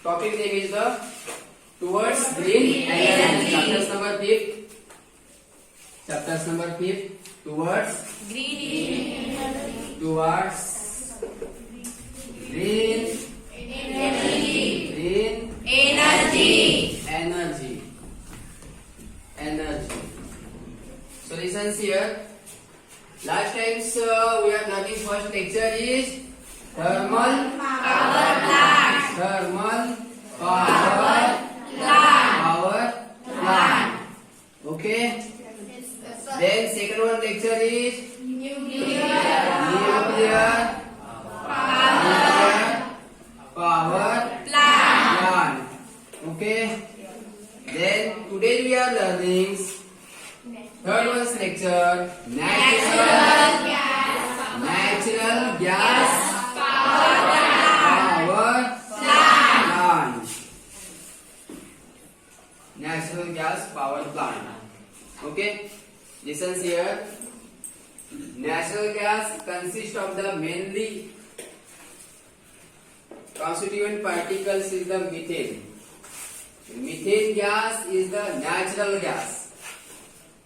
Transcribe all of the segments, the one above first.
Topic name is the towards green energy. Chapter number 5. Chapter number 5. Towards green green energy. So listen here. Last times we are learning first lecture is thermal power plant. Okay. Then second one lecture is nuclear power plant. Okay. Then today we are learning third one's lecture natural gas power plant. Natural gas power plant. Okay. Listen here. Natural gas consists of the mainly constituent particles is the methane. Methane gas is the natural gas.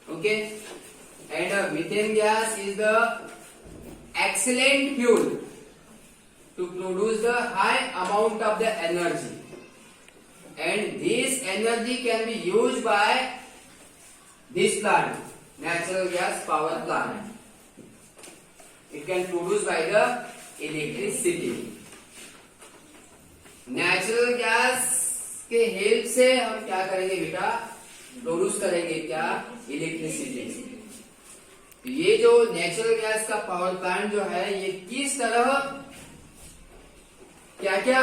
Okay, and methane gas is the excellent fuel to produce the high amount of the energy, and this energy can be used by this plant, natural gas power plant. It can produce by the electricity. Natural gas के help से हम क्या करेंगे बेटा, produce करेंगे क्या, electricity. ये जो नेचुरल गैस का पावर प्लांट जो है ये किस तरह क्या क्या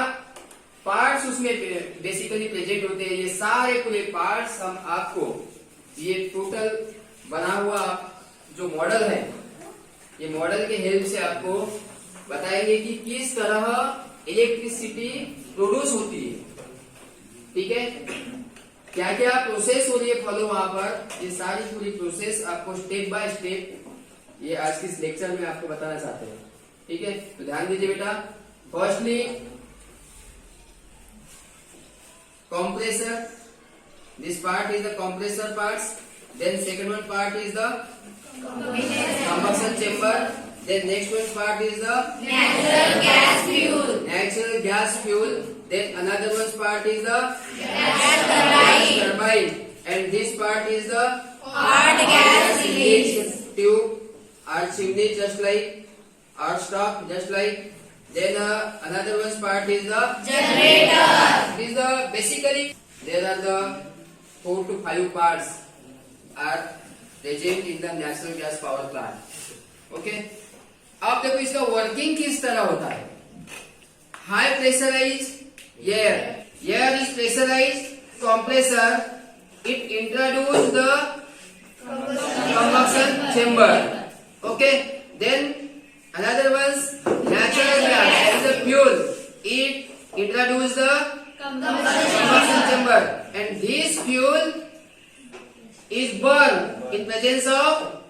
पार्ट्स उसमें बेसिकली प्रेजेंट होते हैं, ये सारे पूरे पार्ट्स हम आपको ये टोटल बना हुआ जो मॉडल है ये मॉडल के हेल्प से आपको बताएंगे कि किस तरह इलेक्ट्रिसिटी प्रोड्यूस होती है। ठीक है, क्या क्या प्रोसेस हो रही है फॉलो वहां पर, ये सारी पूरी प्रोसेस आपको स्टेप बाय स्टेप ये आज के इस लेक्चर में आपको बताना चाहते हैं। ठीक है, तो ध्यान दीजिए बेटा। Firstly compressor, this part is the compressor parts, then second one part is the combustion chamber, then next one part is the natural gas fuel, then another one part is the gas turbine, and this part is the hot gas tube or chimney, just like or stop, just like. Then another one part is the generator. This is the basically there are the 4 to 5 parts are present in the natural gas power plant. Okay. अब देखो इसका working किस तरह होता है। High pressurise air is pressurise compressor, it introduce the combustion chamber. Okay. Then another one's natural gas as a fuel, it introduce the combustion chamber, and this fuel is burned in presence of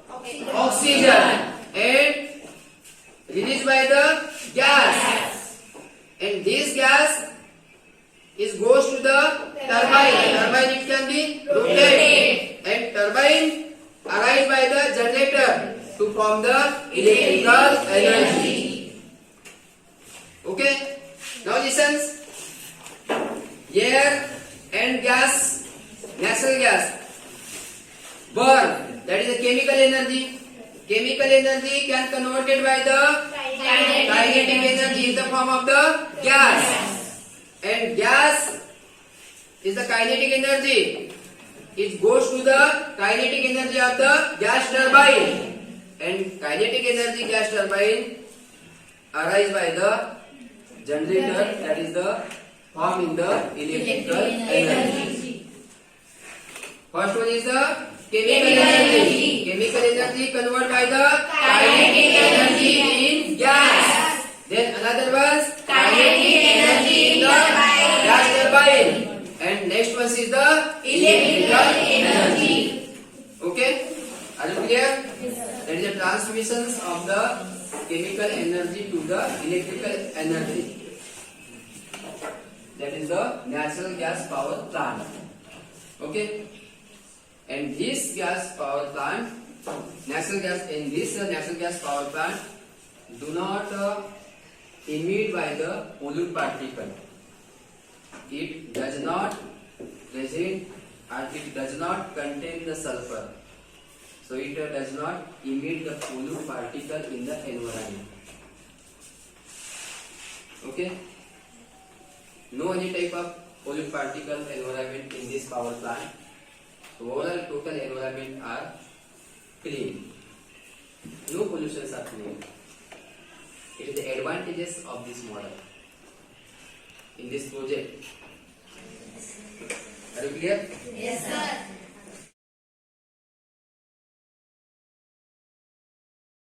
oxygen and released by the gas, and this gas is goes to the turbine. Turbine it can be rotated, and turbine arise by the generator to form the electrical energy. Okay, now listen. Air and gas, natural gas burn, that is the chemical energy. Chemical energy can converted by the kinetic energy in the form of the gas, and gas is the kinetic energy. It goes to the kinetic energy of the gas turbine, and kinetic energy gas turbine arise by the generator, that is the form in the electrical energy. First one is the chemical energy. Chemical energy converted by the kinetic energy in gas. Then another was kinetic energy in the gas turbine, and next one is the electrical energy. Okay, are you clear? That is the transmissions of the chemical energy to the electrical energy. That is is the natural gas power plant. Okay, and this gas power plant, natural gas power plant do not emit by the pollute particle. It does not present or it does not contain the sulfur, so it does not emit the pollute particle in the environment. Okay, no any type of pollute particle environment in this power plant. So overall total environment are clean. No pollutions are clean. It is the advantages of this model in this project. Are you clear? Yes, sir.